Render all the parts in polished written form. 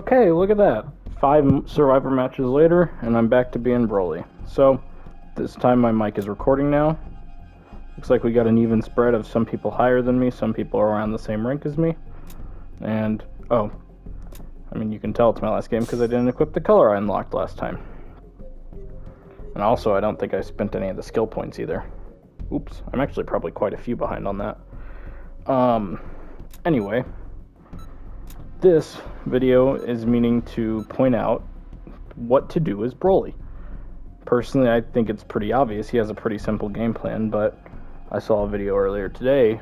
Okay, look at that. 5 Survivor matches later, and I'm back to being Broly. So, this time my mic is recording now. Looks like we got an even spread of some people higher than me, some people are around the same rank as me. And, oh, I mean, you can tell it's my last game because I didn't equip the color I unlocked last time. And also, I don't think I spent any of the skill points either. Oops, I'm actually probably quite a few behind on that. Anyway, this video is meaning to point out what to do as Broly. Personally, I think it's pretty obvious. He has a pretty simple game plan, but I saw a video earlier today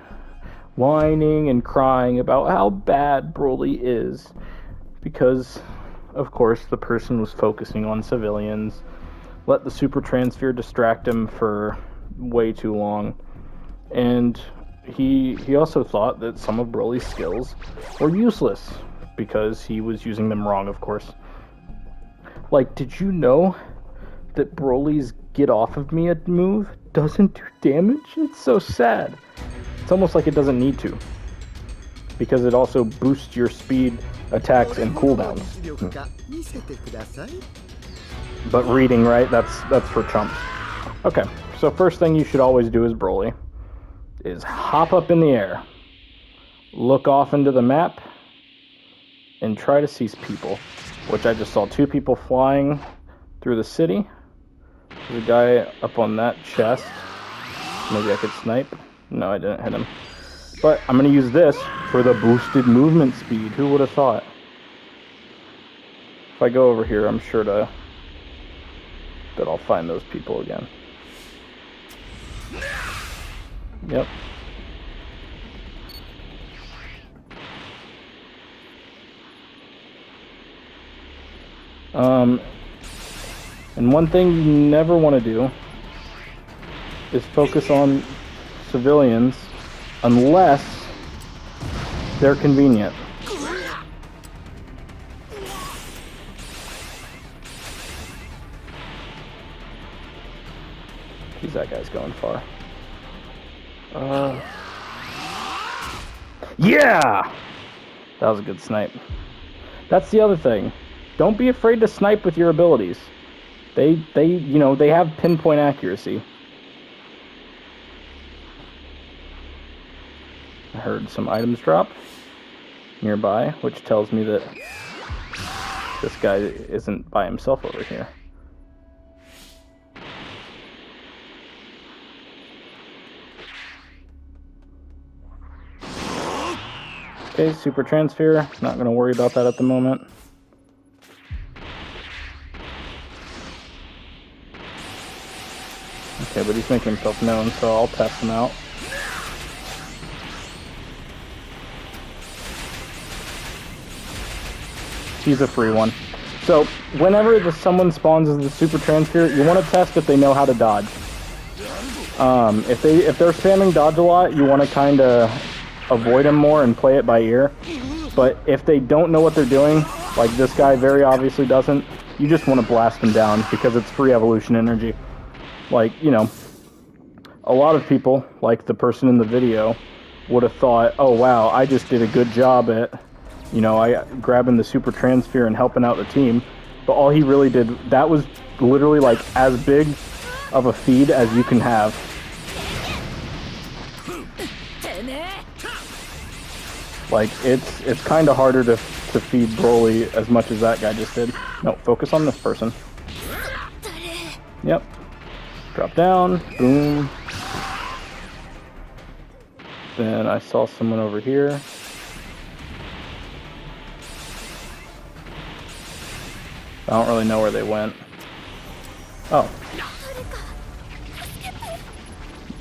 whining and crying about how bad Broly is because, of course, the person was focusing on civilians, let the super transfer distract him for way too long, and he also thought that some of Broly's skills were useless because he was using them wrong, of course. Like, did you know that Broly's get off of me move doesn't do damage? It's so sad. It's almost like it doesn't need to, because it also boosts your speed, attacks, and cooldowns. But reading, right? That's for chumps. Okay, so first thing you should always do as Broly is hop up in the air, look off into the map, and try to seize people, which I just saw 2 people flying through the city. There's a guy up on that chest. Maybe I could snipe. No, I didn't hit him. But I'm going to use this for the boosted movement speed. Who would have thought? If I go over here, I'm sure that I'll find those people again. Yep. And one thing you never want to do is focus on civilians unless they're convenient. Geez, that guy's going far. Yeah! That was a good snipe. That's the other thing. Don't be afraid to snipe with your abilities. They have pinpoint accuracy. I heard some items drop nearby, which tells me that this guy isn't by himself over here. Okay, super transfer. Not going to worry about that at the moment. Okay, but he's making himself known, so I'll test him out. He's a free one. So, whenever someone spawns as the super transfer, you want to test if they know how to dodge. If they're spamming dodge a lot, you want to kind of avoid them more and play it by ear. But if they don't know what they're doing, like this guy very obviously doesn't, you just want to blast them down because it's free evolution energy. Like, a lot of people, like the person in the video, would have thought, oh wow, I just did a good job at, grabbing the super transfer and helping out the team. But all he really did, that was literally like as big of a feed as you can have. Like, it's kind of harder to feed Broly as much as that guy just did. No, focus on this person. Yep. Drop down, boom. Then I saw someone over here. I don't really know where they went. Oh.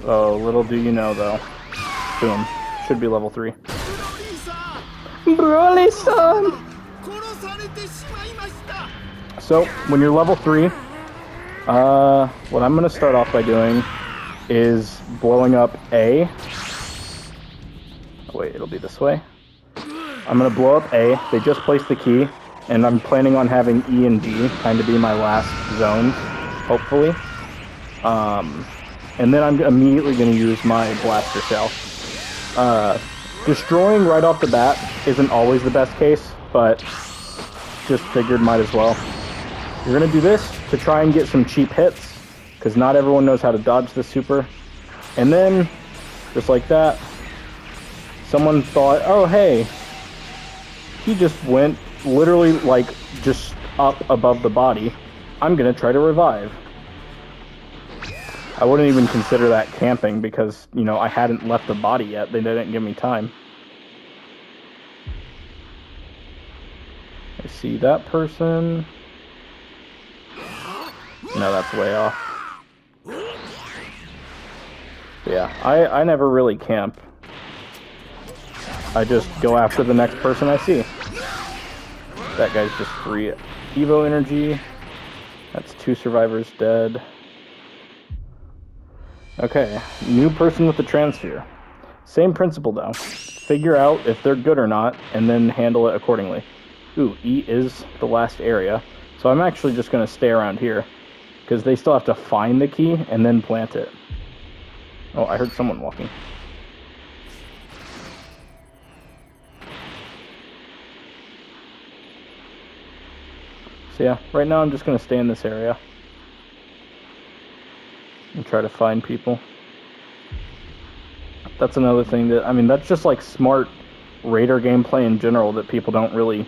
Oh, little do you know though. Boom. Should be level 3. Broly-san! So, when you're level 3, what I'm going to start off by doing is blowing up A. Oh, wait, it'll be this way. I'm going to blow up A. They just placed the key, and I'm planning on having E and D kind of be my last zones, hopefully. And then I'm immediately going to use my blaster shell. Destroying right off the bat isn't always the best case, but just figured might as well. You're going to do this to try and get some cheap hits, because not everyone knows how to dodge this super. And then, just like that, someone thought, oh hey, he just went literally like just up above the body. I'm going to try to revive. I wouldn't even consider that camping because, you know, I hadn't left the body yet. They didn't give me time. I see that person. No, that's way off. Yeah, I never really camp. I just go after the next person I see. That guy's just 3 Evo energy. That's 2 survivors dead. Okay, new person with the transfer. Same principle though. Figure out if they're good or not, and then handle it accordingly. Ooh, E is the last area. So I'm actually just going to stay around here, because they still have to find the key and then plant it. Oh, I heard someone walking. So yeah, right now I'm just going to stay in this area and try to find people. That's another thing that, I mean, that's just like smart Raider gameplay in general that people don't really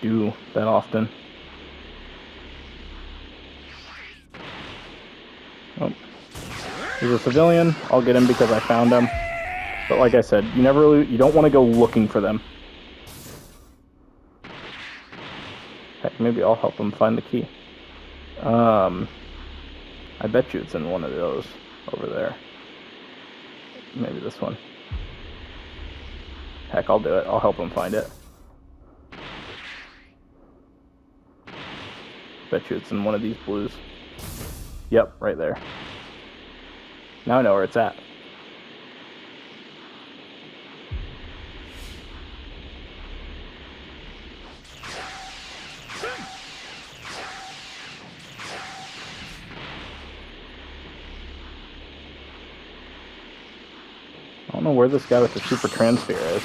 do that often. Oh, he's a civilian. I'll get him because I found him. But like I said, you don't want to go looking for them. Heck, maybe I'll help him find the key. I bet you it's in one of those over there. Maybe this one. Heck, I'll do it. I'll help him find it. Bet you it's in one of these blues. Yep, right there. Now I know where it's at. I don't know where this guy with the super transfer is.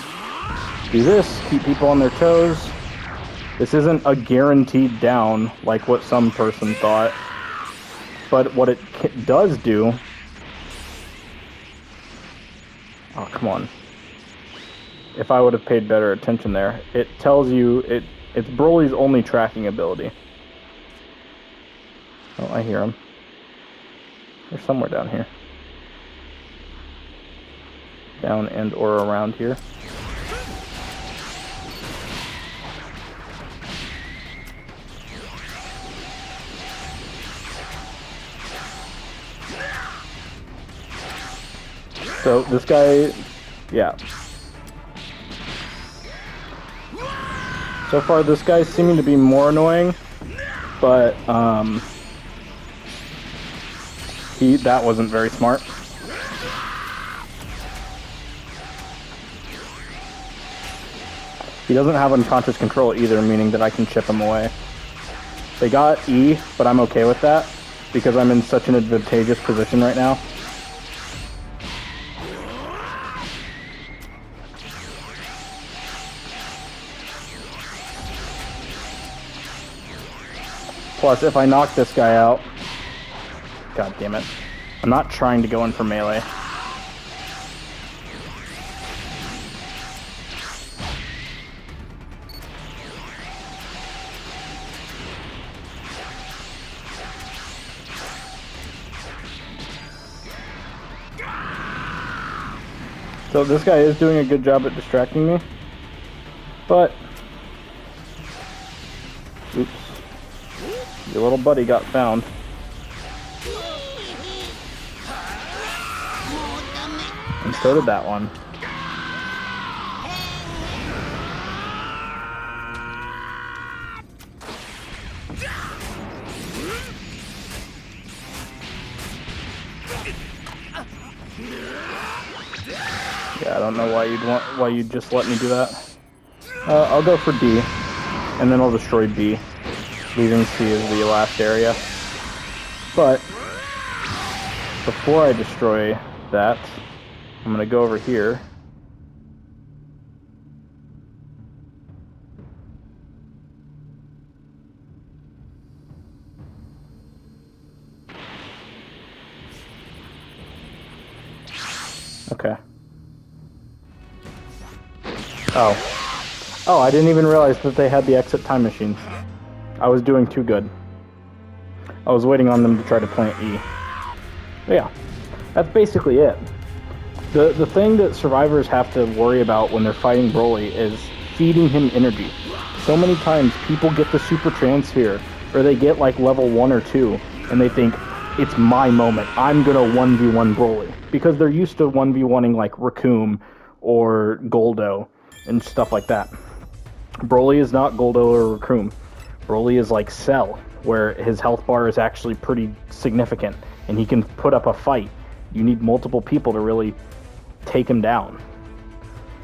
Do this, keep people on their toes. This isn't a guaranteed down like what some person thought. But what it does do... Oh, come on. If I would have paid better attention there, it tells you it's Broly's only tracking ability. Oh, I hear him. They're somewhere down here. Down and or around here. So this guy, yeah. So far this guy's seeming to be more annoying, but that wasn't very smart. He doesn't have unconscious control either, meaning that I can chip him away. They got E, but I'm okay with that, because I'm in such an advantageous position right now. Plus, if I knock this guy out... God damn it. I'm not trying to go in for melee. So this guy is doing a good job at distracting me, but, oops, your little buddy got found. And so did that one. Yeah, I don't know why you'd just let me do that. I'll go for D, and then I'll destroy B, leaving C as the last area. But before I destroy that, I'm gonna go over here. Okay. Oh. Oh, I didn't even realize that they had the exit time machine. I was doing too good. I was waiting on them to try to plant E. But yeah, that's basically it. The thing that survivors have to worry about when they're fighting Broly is feeding him energy. So many times people get the super transfer, or they get like level 1 or 2, and they think, it's my moment, I'm gonna 1v1 Broly. Because they're used to 1v1ing like Raccoon or Goldo and stuff like that. Broly is not Goldo or Raccoon. Broly is like Cell, where his health bar is actually pretty significant, and he can put up a fight. You need multiple people to really take him down.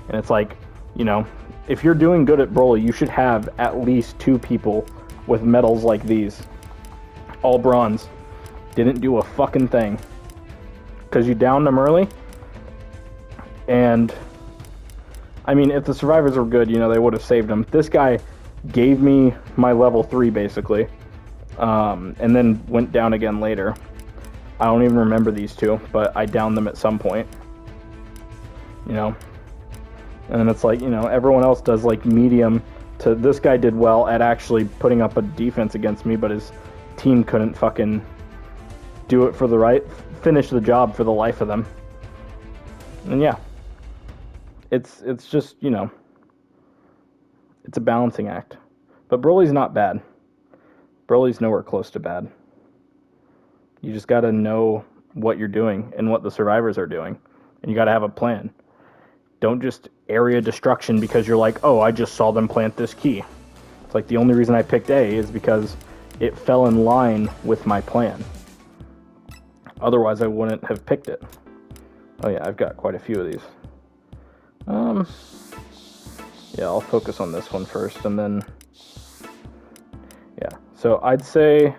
And it's like, you know, if you're doing good at Broly, you should have at least 2 people with medals like these. All bronze. Didn't do a fucking thing. Because you downed them early. And, I mean, if the survivors were good, you know, they would have saved him. This guy gave me my level 3, basically. And then went down again later. I don't even remember these 2, but I downed them at some point. You know? And then it's like, you know, everyone else does like medium to this guy did well at actually putting up a defense against me, but his team couldn't fucking do it for the finish the job for the life of them. And yeah. It's just, you know, it's a balancing act. But Broly's not bad. Broly's nowhere close to bad. You just gotta know what you're doing and what the survivors are doing. And you gotta have a plan. Don't just area destruction because you're like, oh, I just saw them plant this key. It's like the only reason I picked A is because it fell in line with my plan. Otherwise, I wouldn't have picked it. Oh yeah, I've got quite a few of these. Yeah, I'll focus on this one first, and then... Yeah, so I'd say,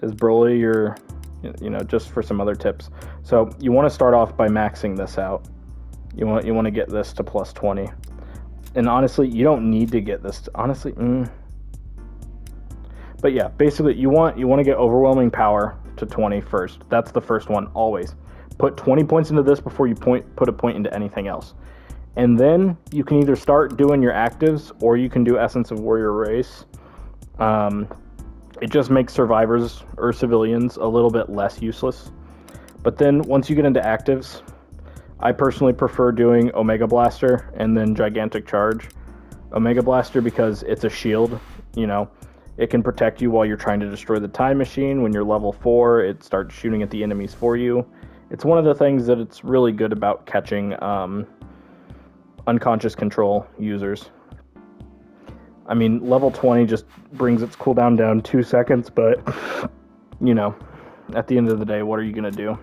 is Broly your, you know, just for some other tips. So you want to start off by maxing this out. You want to get this to plus 20. And honestly, you don't need to get this to, honestly, But yeah, basically you want to get overwhelming power to 20 first. That's the first one, always. Put 20 points into this before you put a point into anything else. And then you can either start doing your actives, or you can do Essence of Warrior Race. It just makes survivors or civilians a little bit less useless. But then once you get into actives, I personally prefer doing Omega Blaster and then Gigantic Charge. Omega Blaster because it's a shield, you know. It can protect you while you're trying to destroy the time machine. When you're level 4, it starts shooting at the enemies for you. It's one of the things that it's really good about catching unconscious control users. I mean, level 20 just brings its cooldown down 2 seconds, but, you know, at the end of the day, what are you going to do?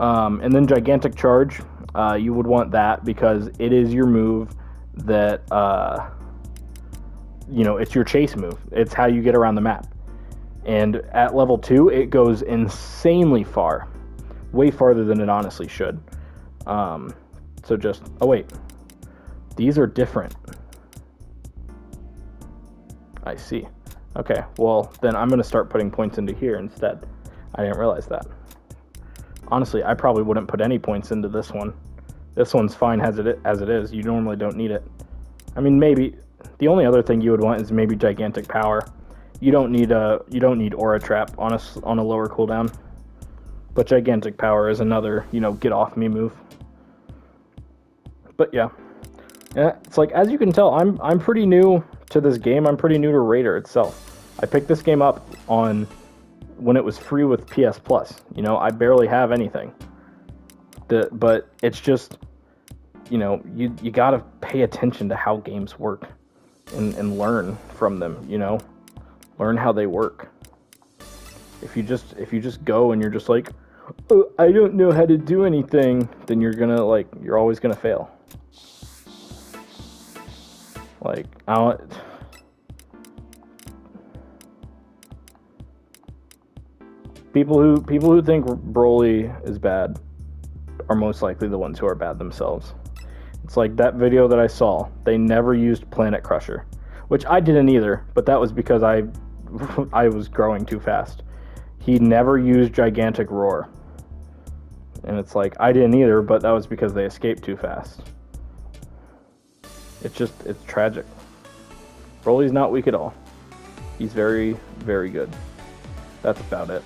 And then Gigantic Charge, you would want that because it is your move that, you know, it's your chase move. It's how you get around the map. And at level 2, it goes insanely far. Way farther than it honestly should. So just... Oh, wait. These are different. I see. Okay, well, then I'm going to start putting points into here instead. I didn't realize that. Honestly, I probably wouldn't put any points into this one. This one's fine as it is. You normally don't need it. I mean, maybe... The only other thing you would want is maybe Gigantic Power. You don't need Aura Trap on a lower cooldown. But Gigantic Power is another, you know, get off me move. But yeah. It's like, as you can tell, I'm pretty new to this game. I'm pretty new to Raider itself. I picked this game up on when it was free with PS Plus. You know, I barely have anything. But it's just, you know, you gotta pay attention to how games work and learn from them, you know? Learn how they work. If you just go and you're just like, oh, I don't know how to do anything, then you're always gonna fail. Like, people who think Broly is bad are most likely the ones who are bad themselves. It's like that video that I saw. They never used Planet Crusher, which I didn't either, but that was because I was growing too fast. He never used Gigantic Roar. And it's like, I didn't either, but that was because they escaped too fast. It's tragic. Broly's not weak at all. He's very, very good. That's about it.